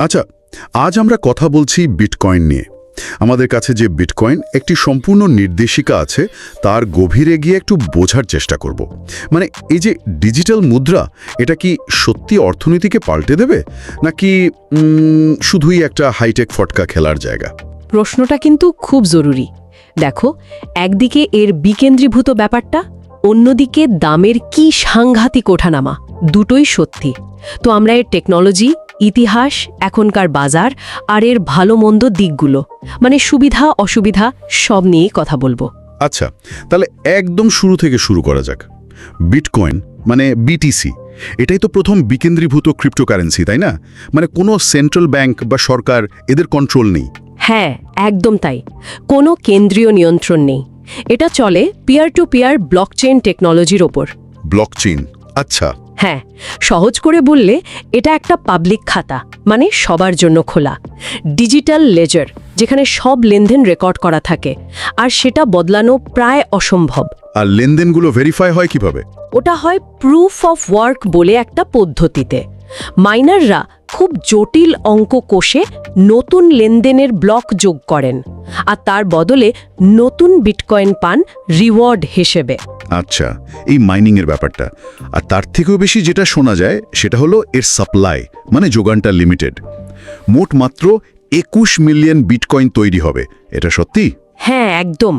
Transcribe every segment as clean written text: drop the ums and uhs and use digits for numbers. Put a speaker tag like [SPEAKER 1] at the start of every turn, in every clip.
[SPEAKER 1] আচ্ছা, আজ আমরা কথা বলছি বিটকয়েন নিয়ে। আমাদের কাছে যে বিটকয়েন একটি সম্পূর্ণ নির্দেশিকা আছে, তার গভীরে গিয়ে একটু বোঝার চেষ্টা করব। মানে এই যে ডিজিটাল মুদ্রা, এটা কি সত্যি অর্থনীতিকে পাল্টে দেবে, নাকি শুধুই একটা হাইটেক ফটকা খেলার জায়গা?
[SPEAKER 2] প্রশ্নটা কিন্তু খুব জরুরি। দেখো, একদিকে এর বিকেন্দ্রীভূত ব্যাপারটা, অন্যদিকে দামের কি সাংঘাতিক ওঠানামা, দুটোই সত্যি। তো আমরা এর টেকনোলজি, ইতিহাস, এখনকার বাজার আর এর ভালো মন্দ দিকগুলো, মানে সুবিধা অসুবিধা সব নিয়েই কথা বলবো।
[SPEAKER 1] আচ্ছা, তাহলে একদম শুরু থেকে শুরু করা যাক। বিটকয়েন মানে বিটিসি, এটাই তো প্রথম বিকেন্দ্রীভূত ক্রিপ্টোকারেন্সি, তাই না? মানে কোনো সেন্ট্রাল ব্যাংক বা সরকার এদের কন্ট্রোল নেই।
[SPEAKER 2] হ্যাঁ, একদম তাই। কোনো কেন্দ্রীয় নিয়ন্ত্রণ নেই। এটা চলে পিয়ার টু পিয়ার ব্লকচেইন টেকনোলজির ওপর।
[SPEAKER 1] ব্লকচেইন, আচ্ছা।
[SPEAKER 2] হ্যাঁ, সহজ করে বললে এটা একটা পাবলিক খাতা, মানে সবার জন্য খোলা ডিজিটাল লেজার, যেখানে সব লেনদেন রেকর্ড করা থাকে, আর সেটা বদলানো প্রায় অসম্ভব।
[SPEAKER 1] আর লেনদেনগুলো ভেরিফাই হয় কিভাবে?
[SPEAKER 2] ওটা হয় প্রুফ অফ ওয়ার্ক বলে একটা পদ্ধতিতে। মাইনাররা খুব জটিল অঙ্ক কষে নতুন লেনদেনের ব্লক যোগ করেন, আর তার বদলে নতুন বিটকয়েন পান রিওয়ার্ড হিসেবে।
[SPEAKER 1] আচ্ছা, এই মাইনিংয়ের ব্যাপারটা। আর তার থেকেও বেশি যেটা শোনা যায় সেটা হলো এর সাপ্লাই, মানে যোগানটা লিমিটেড। মোট মাত্র 21 মিলিয়ন বিটকয়েন তৈরি হবে, এটা সত্যি?
[SPEAKER 2] হ্যাঁ, একদম।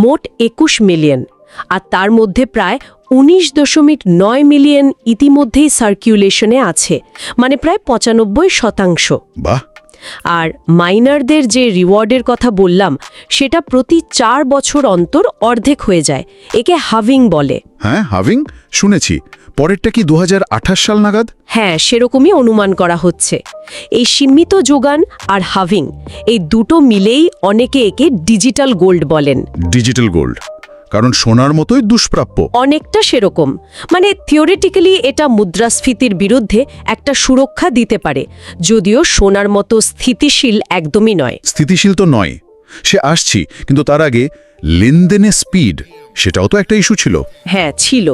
[SPEAKER 2] মোট 21 মিলিয়ন, আর তার মধ্যে প্রায় 19.9 মিলিয়ন ইতিমধ্যেই সার্কুলেশনে আছে, মানে প্রায় 95%।
[SPEAKER 1] বাহ!
[SPEAKER 2] আর মাইনারদের যে রিওয়ার্ডের কথা বললাম, সেটা প্রতি 4 বছর অন্তর অর্ধেক হয়ে যায়। একে হাভিং বলে।
[SPEAKER 1] হ্যাঁ, হাভিং শুনেছি। পরেরটা কি 2028 সাল নাগাদ?
[SPEAKER 2] হ্যাঁ, সেরকমই অনুমান করা হচ্ছে। এই সীমিত যোগান আর হাভিং, এই দুটো মিলেই অনেকে একে ডিজিটাল গোল্ড বলেন।
[SPEAKER 1] ডিজিটাল গোল্ড, কারণ সোনার মতোই দুষ্প্রাপ্য।
[SPEAKER 2] অনেকটা সেরকম। মানে থিওরিটিক্যালি এটা মুদ্রাস্ফীতির বিরুদ্ধে একটা সুরক্ষা দিতে পারে, যদিও সোনার মতো স্থিতিশীল একদমই নয়।
[SPEAKER 1] স্থিতিশীল তো নয়, সে আসছি, কিন্তু তার আগে লেনদেনের স্পিড, সেটাও তো একটা ইস্যু ছিল।
[SPEAKER 2] হ্যাঁ, ছিল।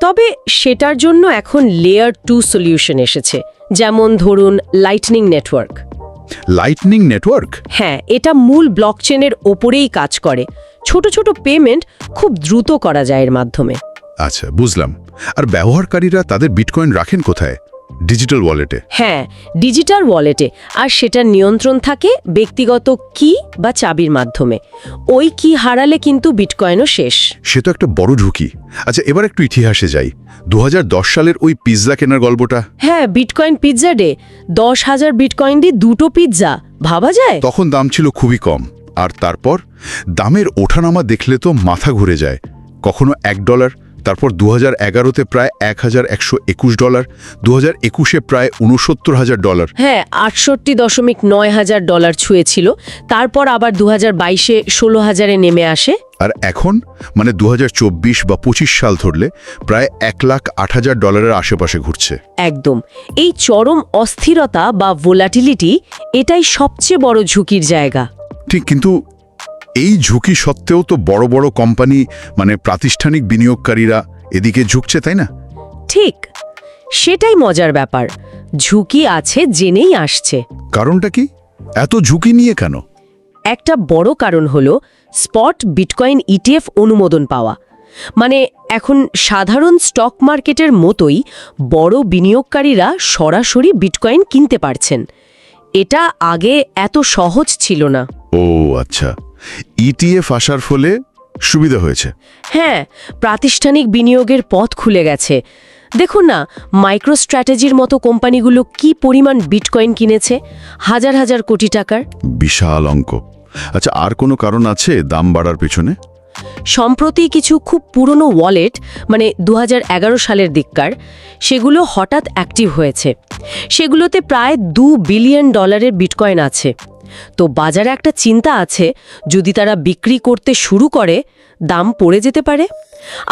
[SPEAKER 2] তবে সেটার জন্য এখন লেয়ার 2 সলিউশন এসেছে, যেমন ধরুন লাইটনিং নেটওয়ার্ক।
[SPEAKER 1] Lightning network?
[SPEAKER 2] হ্যাঁ, এটা মূল ব্লকচেনের ওপরেই কাজ করে। ছোট ছোট পেমেন্ট খুব দ্রুত করা যায় এর মাধ্যমে।
[SPEAKER 1] আচ্ছা, বুঝলাম। আর ব্যবহারকারীরা তাদের বিটকয়েন রাখেন কোথায়? ডিজিটাল ওয়ালেটে?
[SPEAKER 2] হ্যাঁ, ডিজিটাল ওয়ালেটে। আর সেটার নিয়ন্ত্রণ থাকে ব্যক্তিগত কি বা চাবির মাধ্যমে। ওই কি হারালে কিন্তু বিটকয়েনও শেষ।
[SPEAKER 1] সে তো একটা বড় ঝুঁকি। আচ্ছা, এবার একটু ইতিহাসে যাই। 2010 সালের ওই পিৎজা কেনার গল্পটা।
[SPEAKER 2] হ্যাঁ, বিটকয়েন পিৎজা ডে। 10,000 বিটকয়েন দিয়ে 2টো পিৎজা, ভাবা যায়?
[SPEAKER 1] তখন দাম ছিল খুবই কম। আর তারপর দামের ওঠানামা দেখলে তো মাথা ঘুরে যায়। কখনো $1, তারপর 2011-তে প্রায় $1,121, 2021-এ প্রায় $69,000।
[SPEAKER 2] হ্যাঁ, $68.9 ছুঁয়েছিল। তারপর আবার 2022-এ 16,000-এ নেমে আসে।
[SPEAKER 1] আর এখন, মানে 2024 বা 25 সাল ধরলে, প্রায় $1,08,000 আশেপাশে ঘুরছে।
[SPEAKER 2] একদম। এই চরম অস্থিরতা বা ভোলাটিলিটি, এটাই সবচেয়ে বড় ঝুঁকির জায়গা।
[SPEAKER 1] ঠিক, কিন্তু এই ঝুঁকি সত্ত্বেও তো বড় বড় কোম্পানি, মানে প্রাতিষ্ঠানিক বিনিয়োগকারীরা এদিকে ঝুঁকছে, তাই না?
[SPEAKER 2] ঠিক, সেটাই মজার ব্যাপার। ঝুঁকি আছে জেনেই আসছে।
[SPEAKER 1] কারণটা কি? এত ঝুঁকি নিয়ে কেন?
[SPEAKER 2] একটা বড় কারণ হলো স্পট বিটকয়েন ইটিএফ অনুমোদন পাওয়া। মানে এখন সাধারণ স্টক মার্কেটের মতোই বড় বিনিয়োগকারীরা সরাসরি বিটকয়েন কিনতে পারছেন। এটা আগে এত সহজ ছিল না।
[SPEAKER 1] ও আচ্ছা, ইটিএফ আসার ফলে সুবিধা হয়েছে।
[SPEAKER 2] হ্যাঁ, প্রাতিষ্ঠানিক বিনিয়োগের পথ খুলে গেছে। দেখুন না, মাইক্রোস্ট্র্যাটেজির মতো কোম্পানিগুলো কি পরিমাণ বিটকয়েন কিনেছে, হাজার হাজার কোটি টাকার।
[SPEAKER 1] বিশাল অঙ্ক। আচ্ছা, আর কোনো কারণ আছে দাম বাড়ার পেছনে?
[SPEAKER 2] সম্প্রতি কিছু খুব পুরনো ওয়ালেট, মানে 2011 সালের দিককার, সেগুলো হঠাৎ অ্যাক্টিভ হয়েছে। সেগুলোতে প্রায় $2 বিলিয়ন বিটকয়েন আছে। তো বাজারে একটা চিন্তা আছে, যদি তারা বিক্রি করতে শুরু করে দাম পড়ে যেতে পারে।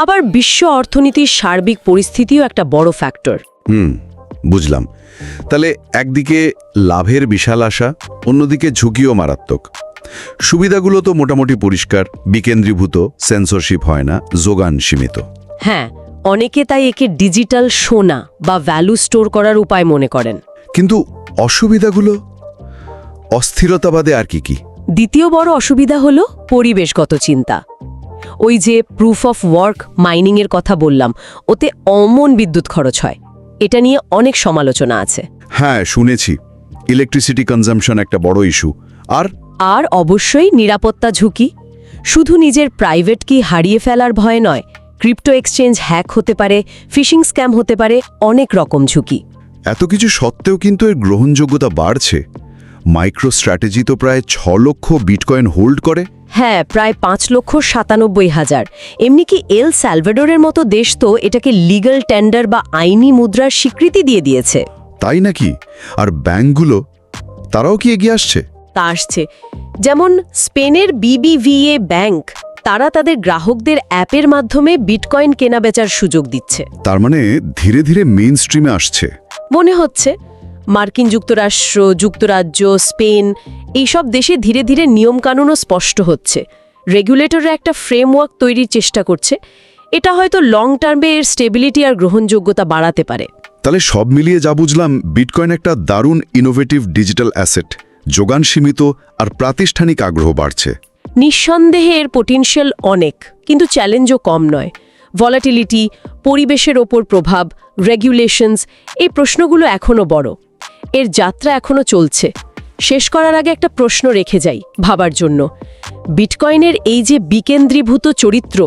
[SPEAKER 2] আবার বিশ্ব অর্থনীতির সার্বিক পরিস্থিতিও একটা বড় ফ্যাক্টর।
[SPEAKER 1] বুঝলাম। তাহলে একদিকে লাভের বিশাল আশা, অন্যদিকে ঝুঁকিও মারাত্মক। সুবিধাগুলো তো মোটামুটি পরিষ্কার, বিকেন্দ্রীভূত, সেন্সরশিপ হয় না, যোগান সীমিত।
[SPEAKER 2] হ্যাঁ, অনেকে তাই একে ডিজিটাল সোনা বা ভ্যালু স্টোর করার উপায় মনে করেন।
[SPEAKER 1] কিন্তু অসুবিধাগুলো? অস্থিরতাবাদে আর কি?
[SPEAKER 2] দ্বিতীয় বড় অসুবিধা হলো পরিবেশগত চিন্তা। ওই যে প্রুফ অফ ওয়ার্ক মাইনিংয়ের কথা বললাম, ওতে অমন বিদ্যুৎ খরচ হয়। এটা নিয়ে অনেক সমালোচনা আছে।
[SPEAKER 1] হ্যাঁ, শুনেছি ইলেকট্রিসিটি কনজাম্পশন একটা বড় ইস্যু।
[SPEAKER 2] আর অবশ্যই নিরাপত্তা ঝুঁকি। শুধু নিজের প্রাইভেট কি হারিয়ে ফেলার ভয় নয়, ক্রিপ্টো এক্সচেঞ্জ হ্যাক হতে পারে, ফিশিং স্ক্যাম হতে পারে, অনেক রকম ঝুঁকি।
[SPEAKER 1] এত কিছু সত্ত্বেও কিন্তু এর গ্রহণযোগ্যতা বাড়ছে। মাইক্রো স্ট্র্যাটেজি তো প্রায় 6 লক্ষ বিটকয়েন হোল্ড করে।
[SPEAKER 2] হ্যাঁ, প্রায় 5,97,000। এমনি কি এল সালভাডোরের মতো দেশ তো এটাকে লিগ্যাল টেন্ডার বা আইনি মুদ্রার স্বীকৃতি দিয়ে দিয়েছে।
[SPEAKER 1] তাই নাকি? আর ব্যাংকগুলো, তারাও কি এগিয়ে আসছে?
[SPEAKER 2] তা আসছে। যেমন স্পেনের BBVA ব্যাংক, তারা তাদের গ্রাহকদের অ্যাপের মাধ্যমে বিটকয়েন কেনাবেচার সুযোগ দিচ্ছে।
[SPEAKER 1] তার মানে ধীরে ধীরে মেইন স্ট্রিমে আসছে।
[SPEAKER 2] মনে হচ্ছে মার্কিন যুক্তরাষ্ট্র, যুক্তরাজ্য, স্পেন এইসব দেশে ধীরে ধীরে নিয়মকানুনও স্পষ্ট হচ্ছে। রেগুলেটররা একটা ফ্রেমওয়ার্ক তৈরির চেষ্টা করছে। এটা হয়তো লং টার্মে এর স্টেবিলিটি আর গ্রহণযোগ্যতা বাড়াতে পারে।
[SPEAKER 1] তাহলে সব মিলিয়ে যা বুঝলাম, বিটকয়েন একটা দারুণ ইনোভেটিভ ডিজিটাল অ্যাসেট। যোগান সীমিত আর প্রাতিষ্ঠানিক আগ্রহ বাড়ছে।
[SPEAKER 2] নিঃসন্দেহে এর পোটেনশিয়াল অনেক, কিন্তু চ্যালেঞ্জও কম নয়। ভলাটিলিটি, পরিবেশের ওপর প্রভাব, রেগুলেশনস, এই প্রশ্নগুলো এখনও বড়। এর যাত্রা এখনও চলছে। শেষ করার আগে একটা প্রশ্ন রেখে যাই ভাবার জন্য। বিটকয়েনের এই যে বিকেন্দ্রীভূত চরিত্র,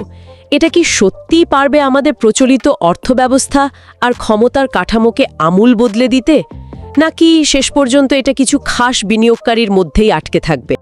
[SPEAKER 2] এটা কি সত্যিই পারবে আমাদের প্রচলিত অর্থব্যবস্থা আর ক্ষমতার কাঠামোকে আমূল বদলে দিতে, নাকি শেষ পর্যন্ত এটা কিছু খাস বিনিয়োগকারীর মধ্যেই আটকে থাকবে?